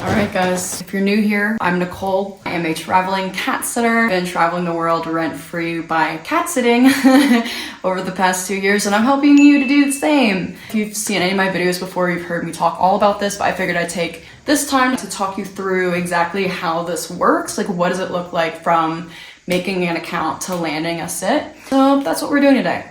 Alright guys, if you're new here, I'm Nicole. I am a traveling cat sitter. I've been traveling the world rent-free by cat sitting over the past 2 years, and I'm helping you to do the same. If you've seen any of my videos before, you've heard me talk all about this, but I figured I'd take this time to talk you through exactly how this works. Like, what does it look like from making an account to landing a sit? So that's what we're doing today.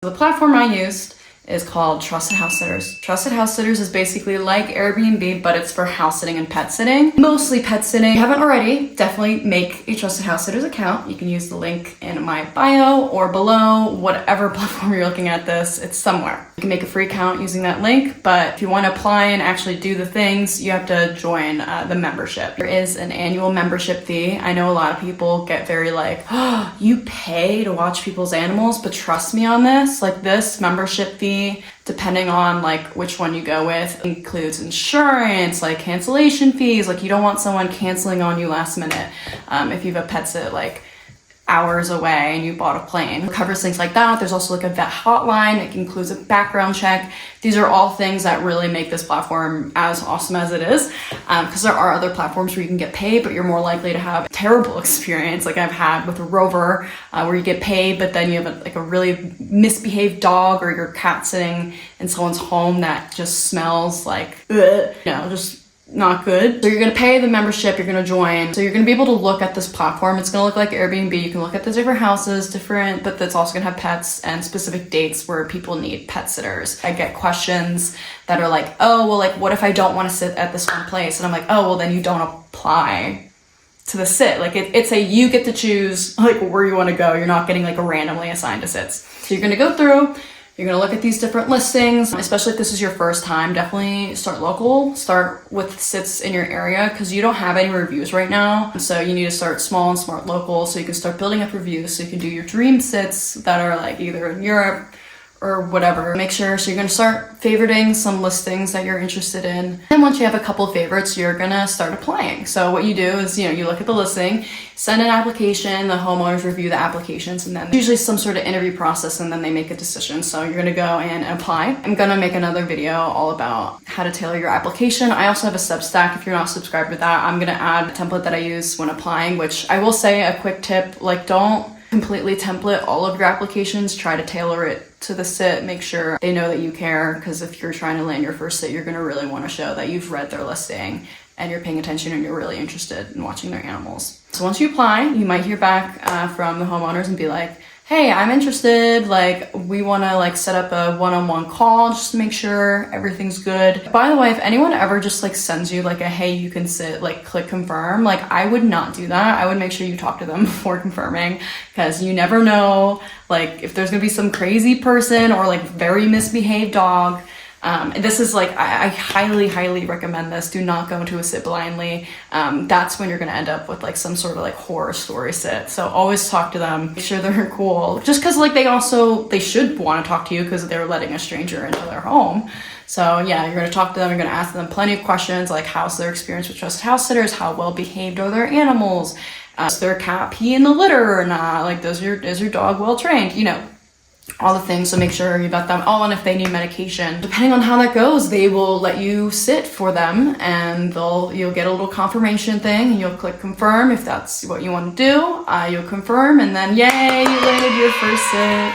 The platform I used is called Trusted House Sitters. Trusted House Sitters is basically like Airbnb, but it's for house sitting and pet sitting. Mostly pet sitting. If you haven't already, definitely make a Trusted House Sitters account. You can use the link in my bio or below, whatever platform you're looking at this, it's somewhere. You can make a free account using that link, but if you want to apply and actually do the things, you have to join the membership. There is an annual membership fee. I know a lot of people get very like, oh, you pay to watch people's animals, but trust me on this, like this membership fee, depending on like which one you go with, includes insurance, like cancellation fees. Like you don't want someone canceling on you last minute if you have a pet sit like hours away and you bought a plane. It covers things like that. There's also like a vet hotline. It includes a background check. These are all things that really make this platform as awesome as it is, because there are other platforms where you can get paid, but you're more likely to have a terrible experience like I've had with a Rover, where you get paid, but then you have a really misbehaved dog, or you're cat sitting in someone's home that just smells like, just not good. So you're gonna pay the membership, you're gonna join. So you're gonna be able to look at this platform. It's gonna look like Airbnb. You can look at the different houses, but that's also gonna have pets and specific dates where people need pet sitters. I get questions that are like, oh, well, like, what if I don't wanna sit at this one place? And I'm like, oh, well, then you don't apply to the sit. Like it's you get to choose like where you wanna go. You're not getting like randomly assigned to sits. So you're gonna go through, you're gonna look at these different listings, especially if this is your first time. Definitely start local, start with sits in your area, because you don't have any reviews right now. So you need to start small and smart local so you can start building up reviews so you can do your dream sits that are like either in Europe or whatever. Make sure, so you're gonna start favoriting some listings that you're interested in. And once you have a couple of favorites, you're gonna start applying. So what you do is, you look at the listing, send an application, the homeowners review the applications, and then usually some sort of interview process, and then they make a decision. So you're gonna go in and apply. I'm gonna make another video all about how to tailor your application. I also have a Substack. If you're not subscribed to that, I'm gonna add a template that I use when applying, which I will say a quick tip, like don't completely template all of your applications. Try to tailor it to the sit. Make sure they know that you care, because if you're trying to land your first sit, you're going to really want to show that you've read their listing and you're paying attention and you're really interested in watching their animals. So once you apply, you might hear back from the homeowners and be like, hey, I'm interested, like we want to like set up a one-on-one call just to make sure everything's good. By the way, if anyone ever just like sends you like a hey, you can sit, like click confirm, like I would not do that. I would make sure you talk to them before confirming, because you never know like if there's gonna be some crazy person or like very misbehaved dog. And this is like, I highly recommend this. Do not go into a sit blindly. That's when you're gonna end up with like some sort of like horror story sit. So always talk to them, make sure they're cool. Just cause like they should wanna talk to you because they're letting a stranger into their home. So yeah, you're gonna talk to them, you're gonna ask them plenty of questions like how's their experience with Trusted House Sitters, how well behaved are their animals, is their cat pee in the litter or not, like is your dog well trained, all the things. So make sure you vet them all, and if they need medication, depending on how that goes, they will let you sit for them, and you'll get a little confirmation thing, and you'll click confirm if that's what you want to do. You'll confirm, and then yay, you landed your first sit.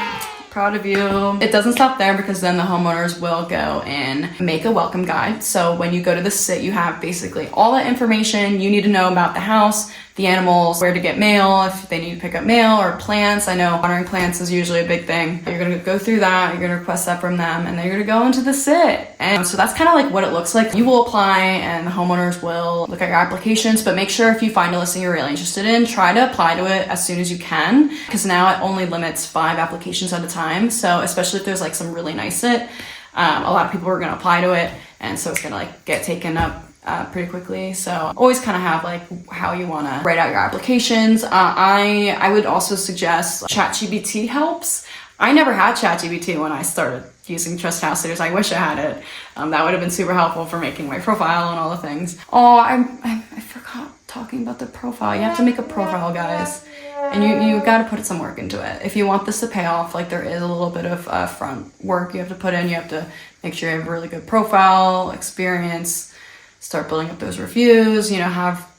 Proud of you. It doesn't stop there, because then the homeowners will go and make a welcome guide. So when you go to the sit, you have basically all the information you need to know about the house, the animals, where to get mail, if they need to pick up mail, or plants. I know watering plants is usually a big thing. You're gonna go through that, you're gonna request that from them, and then you're gonna go into the sit. And so that's kind of like what it looks like. You will apply, and the homeowners will look at your applications, but make sure if you find a listing you're really interested in, try to apply to it as soon as you can, because now it only limits 5 applications at a time. So especially if there's like some really nice sit, a lot of people are gonna apply to it, and so it's gonna like get taken up pretty quickly. So always kind of have like how you want to write out your applications. I would also suggest ChatGPT helps. I never had ChatGPT when I started using Trusted House Sitters. I wish I had it. That would have been super helpful for making my profile and all the things. Oh, I forgot talking about the profile. You have to make a profile, guys. And you got to put some work into it. If you want this to pay off, like there is a little bit of front work you have to put in. You have to make sure you have a really good profile, experience, start building up those reviews, you know, have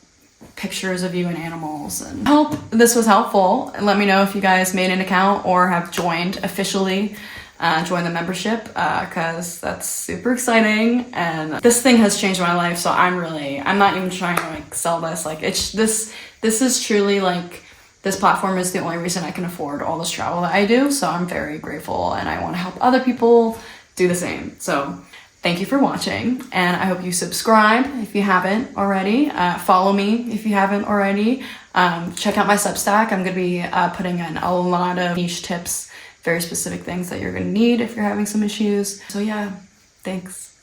pictures of you and animals. And I hope this was helpful. And let me know if you guys made an account or have joined officially. Join the membership because that's super exciting, and this thing has changed my life. So I'm not even trying to like sell this. Like this is truly like, this platform is the only reason I can afford all this travel that I do. So I'm very grateful, and I want to help other people do the same. So thank you for watching, and I hope you subscribe if you haven't already. Follow me if you haven't already. Check out my Substack. I'm going to be putting in a lot of niche tips, very specific things that you're going to need if you're having some issues. So yeah, thanks.